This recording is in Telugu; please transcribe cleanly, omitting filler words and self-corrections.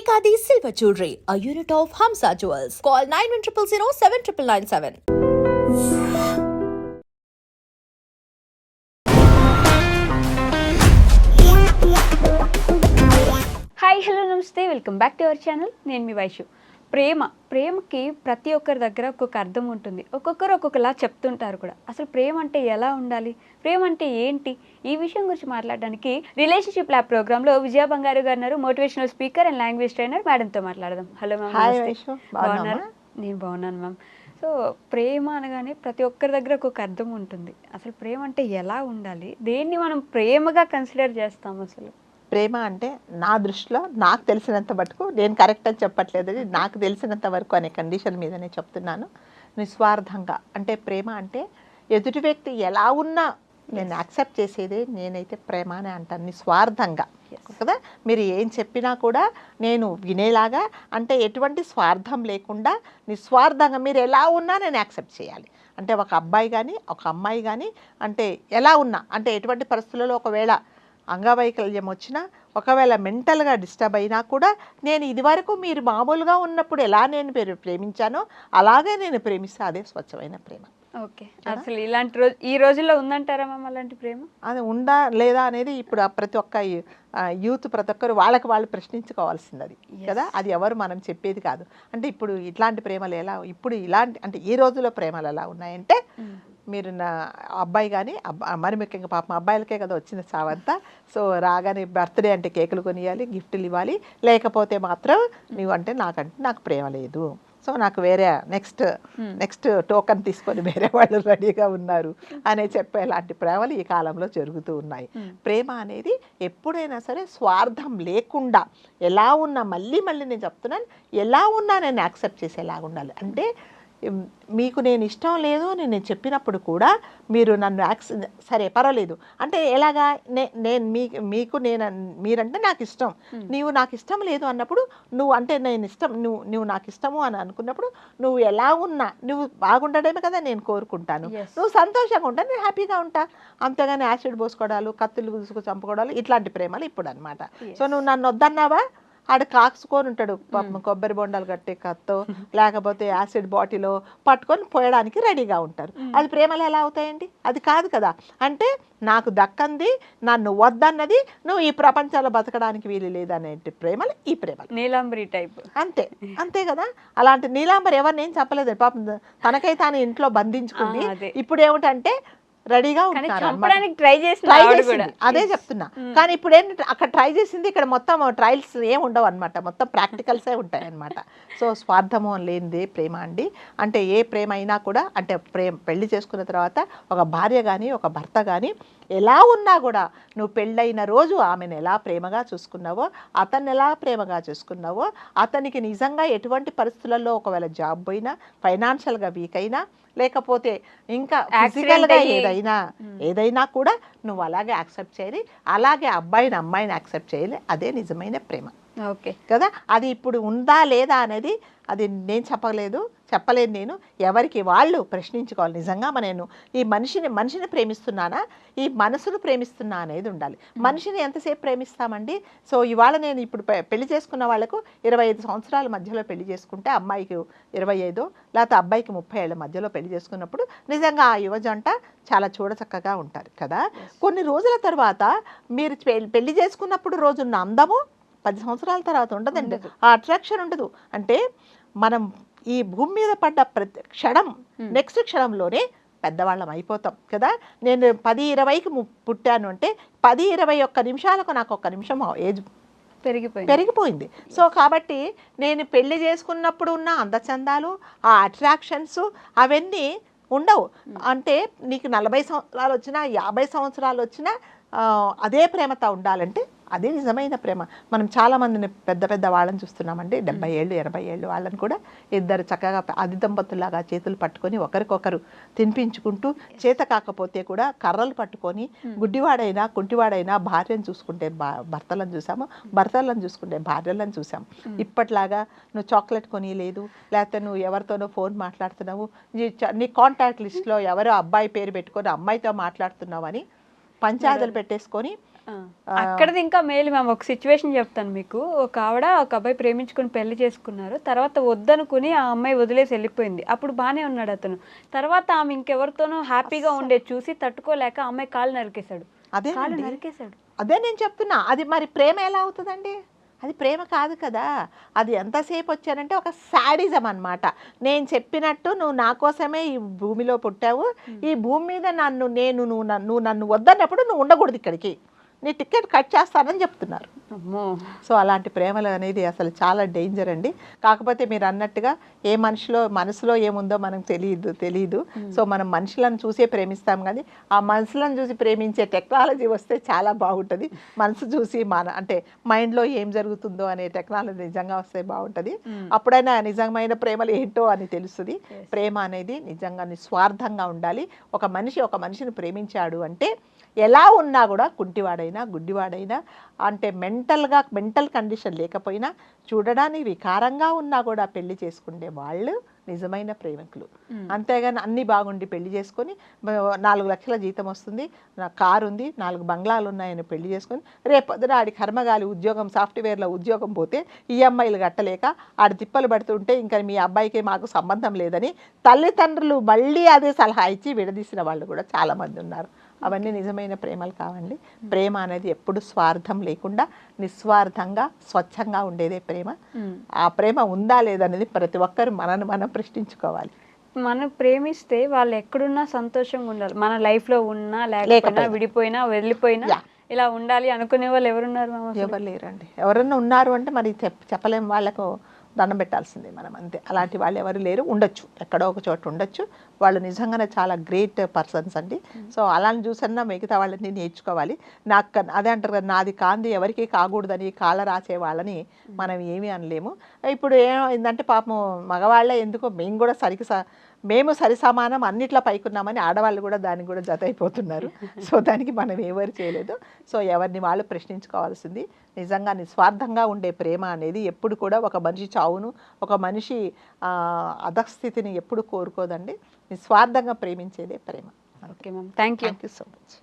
Ekadi Silver Jewelry, a unit of Hamsa Jewels. Call 9100 hi hello నమస్తే welcome back to our channel. నేను మీ వైషు. ప్రేమకి ప్రతి ఒక్కరి దగ్గర ఒక్కొక్క అర్థం ఉంటుంది. ఒక్కొక్కరు ఒక్కొక్కలా చెప్తుంటారు కూడా. అసలు ప్రేమ అంటే ఎలా ఉండాలి, ప్రేమ అంటే ఏంటి, ఈ విషయం గురించి మాట్లాడడానికి రిలేషన్షిప్ ల్యాబ్ ప్రోగ్రాంలో విజయ బంగారు గారు ఉన్నారు, motivational speaker and language trainer. మేడంతో మాట్లాడదాం. Hello ma'am. బాగున్నారా? నేను బాగున్నాను మ్యామ్. సో ప్రేమ అనగానే ప్రతి ఒక్కరి దగ్గర ఒక్కొక్క అర్థం ఉంటుంది. అసలు ప్రేమ అంటే ఎలా ఉండాలి, దేన్ని మనం ప్రేమగా కన్సిడర్ చేస్తాం? అసలు ప్రేమ అంటే నా దృష్టిలో నాకు తెలిసినంత మటుకు, నేను కరెక్ట్ అని చెప్పట్లేదు, నాకు తెలిసినంత వరకు అనే కండిషన్ మీదనే చెప్తున్నాను. నిస్వార్థంగా అంటే ప్రేమ అంటే ఎదుటి వ్యక్తి ఎలా ఉన్నా నేను యాక్సెప్ట్ చేసేదే నేనైతే ప్రేమ అని అంటాను. నిస్వార్థంగా కదా, మీరు ఏం చెప్పినా కూడా నేను వినేలాగా, అంటే ఎటువంటి స్వార్థం లేకుండా నిస్వార్థంగా మీరు ఎలా ఉన్నా నేను యాక్సెప్ట్ చేయాలి. అంటే ఒక అబ్బాయి కానీ ఒక అమ్మాయి కానీ అంటే ఎలా ఉన్నా, అంటే ఎటువంటి పరిస్థితులలో ఒకవేళ అంగవైకల్యం వచ్చినా, ఒకవేళ మెంటల్గా డిస్టర్బ్ అయినా కూడా నేను ఇదివరకు మీరు మామూలుగా ఉన్నప్పుడు ఎలా నేను ప్రేమించానో అలాగే నేను ప్రేమిస్తే అదే స్వచ్ఛమైన ప్రేమ. ఓకే, అసలు ఇలాంటి ఈ రోజుల్లో ఉందంటారా మ్యామ్ అలాంటి ప్రేమ? అది ఉందా లేదా అనేది ఇప్పుడు ప్రతి ఒక్క యూత్ ప్రతి ఒక్కరు వాళ్ళకి వాళ్ళు ప్రశ్నించుకోవాల్సింది అది కదా. అది ఎవరు మనం చెప్పేది కాదు. అంటే ఇప్పుడు ఇట్లాంటి ప్రేమలు ఎలా, ఇప్పుడు ఇలాంటి అంటే ఈ రోజుల్లో ప్రేమలు ఎలా ఉన్నాయంటే, మీరు నా అబ్బాయి కానీ మరి ముఖ్యంగా పాపం అబ్బాయిలకే కదా వచ్చింది సావంతా. సో రాగానే బర్త్డే అంటే కేకులు కొనియాలి, గిఫ్ట్లు ఇవ్వాలి, లేకపోతే మాత్రం నాకంటే నాకు ప్రేమ లేదు, సో నాకు వేరే నెక్స్ట్ టోకన్ తీసుకొని వేరే వాళ్ళు రెడీగా ఉన్నారు అనే చెప్పేలాంటి ప్రేమలు ఈ కాలంలో జరుగుతూ ఉన్నాయి. ప్రేమ అనేది ఎప్పుడైనా సరే స్వార్థం లేకుండా ఎలా ఉన్నా, మళ్ళీ నేను చెప్తున్నాను, ఎలా ఉన్నా నేను యాక్సెప్ట్ చేసేలాగా ఉండాలి. అంటే మీకు నేను ఇష్టం లేదు నేను చెప్పినప్పుడు కూడా మీరు నన్ను సరే పర్వాలేదు అంటే ఎలాగా, నేను మీరంటే నాకు ఇష్టం, నీవు నాకు ఇష్టం లేదు అన్నప్పుడు, నువ్వు అంటే నేను ఇష్టం, నువ్వు నాకు ఇష్టము అని అనుకున్నప్పుడు నువ్వు ఎలా ఉన్నా నువ్వు బాగుండడమే కదా నేను కోరుకుంటాను. నువ్వు సంతోషంగా ఉంటా, నేను హ్యాపీగా ఉంటా. అంతేగాని యాసిడ్ పోసుకోవడాలు, కత్తులు గుసుకు చంపుకోవడాలు ఇట్లాంటి ప్రేమలు ఇప్పుడు అనమాట. సో నువ్వు నన్ను వద్దన్నావా, ఆడ కాచుకొని ఉంటాడు పాపం, కొబ్బరి బొండాలు కట్టే కత్తో లేకపోతే యాసిడ్ బాటిలో పట్టుకొని పోయడానికి రెడీగా ఉంటారు. అది ప్రేమలు ఎలా అవుతాయండి? అది కాదు కదా. అంటే నాకు దక్కంది, నన్ను వద్దన్నది, నువ్వు ఈ ప్రపంచంలో బతకడానికి వీలు లేదనే ప్రేమలు ఈ ప్రేమలు. నీలాంబరి టైప్ అంతే కదా. అలాంటి నీలాంబరి ఎవరిని ఏం చెప్పలేదు పాపం, తనకై తాను ఇంట్లో బంధించుకుంది. ఇప్పుడు ఏమిటంటే రెడీగా ఉంటారు, అదే చెప్తున్నా. కానీ ఇప్పుడు ఏంటంటే అక్కడ ట్రై చేసింది, ఇక్కడ మొత్తం ట్రయల్స్ ఏం ఉండవు అనమాట, మొత్తం ప్రాక్టికల్సే ఉంటాయి అనమాట. సో స్వార్థము లేనిదే ప్రేమ అండి. అంటే ఏ ప్రేమ అయినా కూడా, అంటే పెళ్లి చేసుకున్న తర్వాత ఒక భార్య కానీ ఒక భర్త కానీ ఎలా ఉన్నా కూడా, నువ్వు పెళ్ళైన రోజు ఆమెను ఎలా ప్రేమగా చూసుకున్నావో, అతన్ని ఎలా ప్రేమగా చూసుకున్నావో, అతనికి నిజంగా ఎటువంటి పరిస్థితులలో ఒకవేళ జాబ్ పోయినా, ఫైనాన్షియల్గా వీక్ అయినా, లేకపోతే ఇంకా ఫిజికల్గా ఏదైనా కూడా నువ్వు అలాగే యాక్సెప్ట్ చేయాలి. అలాగే అమ్మాయిని యాక్సెప్ట్ చేయాలి. అదే నిజమైన ప్రేమ. ఓకే కదా. అది ఇప్పుడు ఉందా లేదా అనేది అది నేను చెప్పలేను. నేను ఎవరికి వాళ్ళు ప్రశ్నించుకోవాలి. నిజంగా నేను ఈ మనిషిని ప్రేమిస్తున్నానా, ఈ మనసును ప్రేమిస్తున్నా అనేది ఉండాలి. మనిషిని ఎంతసేపు ప్రేమిస్తామండి? సో ఇవాళ నేను ఇప్పుడు పెళ్లి చేసుకున్న వాళ్ళకు 25 సంవత్సరాల మధ్యలో పెళ్లి చేసుకుంటే, అమ్మాయికి 25 లేకపోతే అబ్బాయికి 30 ఏళ్ళ మధ్యలో పెళ్లి చేసుకున్నప్పుడు నిజంగా ఆ యువజంట చాలా చూడచక్కగా ఉంటారు కదా. కొన్ని రోజుల తర్వాత మీరు పెళ్లి చేసుకున్నప్పుడు రోజున్న అందము 10 సంవత్సరాల తర్వాత ఉండదండి, ఆ అట్రాక్షన్ ఉండదు. అంటే మనం ఈ భూమి మీద పడ్డ ప్రతి క్షణం నెక్స్ట్ క్షణంలోనే పెద్దవాళ్ళం అయిపోతాం కదా. నేను 10-20కి పుట్టాను అంటే 10-21 నిమిషాలకు నాకు 1 నిమిషం ఏజ్ పెరిగిపోయింది. సో కాబట్టి నేను పెళ్లి చేసుకున్నప్పుడు ఉన్న అందచందాలు, ఆ అట్రాక్షన్స్ అవన్నీ ఉండవు. అంటే నీకు 40 సంవత్సరాలు వచ్చినా 50 సంవత్సరాలు వచ్చినా అదే ప్రేమతో ఉండాలంటే అదే నిజమైన ప్రేమ. మనం చాలామందిని పెద్ద వాళ్ళని చూస్తున్నామండి, 70 ఏళ్ళు 80 ఏళ్ళు వాళ్ళని కూడా ఇద్దరు చక్కగా ఆది దంపతుల్లాగా చేతులు పట్టుకొని ఒకరికొకరు తినిపించుకుంటూ, చేత కాకపోతే కూడా కర్రలు పట్టుకొని, గుడ్డివాడైనా కుంటివాడైనా భార్యను చూసుకుంటే భర్తలను చూసాము, భర్తలను చూసుకుంటే భార్యలను చూసాము. ఇప్పట్లాగా నువ్వు చాక్లెట్ కొని లేదు, లేకపోతే నువ్వు ఎవరితోనో ఫోన్ మాట్లాడుతున్నావు, నీ కాంటాక్ట్ లిస్ట్లో ఎవరో అబ్బాయి పేరు పెట్టుకొని అమ్మాయితో మాట్లాడుతున్నావు అని పంచాయతీలు పెట్టేసుకొని అక్కడది ఇంకా మేలు మ్యామ్. ఒక సిచ్యువేషన్ చెప్తాను మీకు. ఒక ఆవిడ ఒక అబ్బాయి ప్రేమించుకుని పెళ్లి చేసుకున్నారు. తర్వాత వద్దనుకుని ఆ అమ్మాయి వదిలేసి వెళ్ళిపోయింది. అప్పుడు బానే ఉన్నాడు అతను. తర్వాత ఆమె ఇంకెవరితోనో హ్యాపీగా ఉండేది చూసి తట్టుకోలేక ఆ అమ్మాయి కాళ్ళు నరికేశాడు. కాళ్ళు నరికేశాడు. అదే నేను చెప్తున్నా, అది మరి ప్రేమ ఎలా అవుతుందండి? అది ప్రేమ కాదు కదా. అది ఎంతసేపు వచ్చానంటే ఒక శాడిజం అన్నమాట. నేను చెప్పినట్టు నువ్వు నా కోసమే ఈ భూమిలో పుట్టావు, ఈ భూమి మీద నువ్వు నన్ను వద్దన్నప్పుడు నువ్వు ఉండకూడదు ఇక్కడికి, నీ టికెట్ కట్ చేస్తానని చెప్తున్నారు. అమ్మో. సో అలాంటి ప్రేమలు అనేది అసలు చాలా డేంజర్ అండి. కాకపోతే మీరు అన్నట్టుగా ఏ మనసులో ఏముందో మనకు తెలియదు. సో మనం మనుషులను చూసే ప్రేమిస్తాం, కానీ ఆ మనుషులను చూసి ప్రేమించే టెక్నాలజీ వస్తే చాలా బాగుంటుంది. మనసు చూసి అంటే మైండ్లో ఏం జరుగుతుందో అనే టెక్నాలజీ నిజంగా వస్తే బాగుంటుంది. అప్పుడైనా నిజమైన ప్రేమలు ఏంటో అని తెలుస్తుంది. ప్రేమ అనేది నిజంగా నిస్వార్థంగా ఉండాలి. ఒక మనిషిని ప్రేమించాడు అంటే ఎలా ఉన్నా కూడా, కుంటివాడైనా గుడ్డివాడైనా, అంటే మెంటల్ కండిషన్ లేకపోయినా, చూడడానికి వికారంగా ఉన్నా కూడా పెళ్లి చేసుకునే వాళ్ళు నిజమైన ప్రేమికులు. అంతేగాని అన్నీ బాగుండి పెళ్లి చేసుకొని 4 లక్షల జీతం వస్తుంది, నా కారు ఉంది, 4 బంగ్లాలు ఉన్నాయని పెళ్లి చేసుకొని రేపొద్దున ఆడి కర్మగాలి ఉద్యోగం, సాఫ్ట్వేర్లో ఉద్యోగం పోతే ఈఎంఐలు కట్టలేక ఆడి తిప్పలు పడుతుంటే ఇంకా మీ అబ్బాయికి మాకు సంబంధం లేదని తల్లిదండ్రులు మళ్ళీ అదే సలహా ఇచ్చి విడదీసిన వాళ్ళు కూడా చాలామంది ఉన్నారు. అవన్నీ నిజమైన ప్రేమలు కావండి. ప్రేమ అనేది ఎప్పుడు స్వార్థం లేకుండా నిస్వార్థంగా స్వచ్ఛంగా ఉండేదే ప్రేమ. ఆ ప్రేమ ఉందా లేదనేది ప్రతి ఒక్కరు మనం ప్రశ్నించుకోవాలి. మనం ప్రేమిస్తే వాళ్ళు ఎక్కడున్నా సంతోషంగా ఉండాలి. మన లైఫ్లో ఉన్నా లేకపోయినా, విడిపోయినా వెళ్ళిపోయినా ఇలా ఉండాలి అనుకునే వాళ్ళు ఎవరున్నారు? ఎవరు లేరండి. ఎవరన్నా ఉన్నారు అంటే మరి చెప్పలేం, వాళ్ళకు దండం పెట్టాల్సిందే మనం, అంతే. అలాంటి వాళ్ళు ఎవరు లేరు. ఉండొచ్చు, ఎక్కడో ఒక చోట ఉండొచ్చు. వాళ్ళు నిజంగానే చాలా గ్రేట్ పర్సన్స్ అండి. సో అలాని చూసన్నా మిగతా వాళ్ళని నేర్చుకోవాలి. అదే అంటారు కదా, నాది కాంది ఎవరికి కాకూడదని కాళ్ళ రాసే వాళ్ళని మనం ఏమీ అనలేము. ఇప్పుడు ఏమైందంటే పాపం మగవాళ్ళే ఎందుకో మేము సరి సమానం అన్నిట్లో పైకున్నామని ఆడవాళ్ళు కూడా దానికి కూడా జత అయిపోతున్నారు. సో దానికి మనం ఎవరు చేయలేదు. సో ఎవరిని వాళ్ళు ప్రశ్నించుకోవాల్సింది. నిజంగా నిస్వార్థంగా ఉండే ప్రేమ అనేది ఎప్పుడు కూడా ఒక మనిషి చావును, ఒక మనిషి అధస్థితిని ఎప్పుడు కోరుకోదండి. నిస్వార్థంగా ప్రేమించేదే ప్రేమ. Okay ma'am, thank you so much.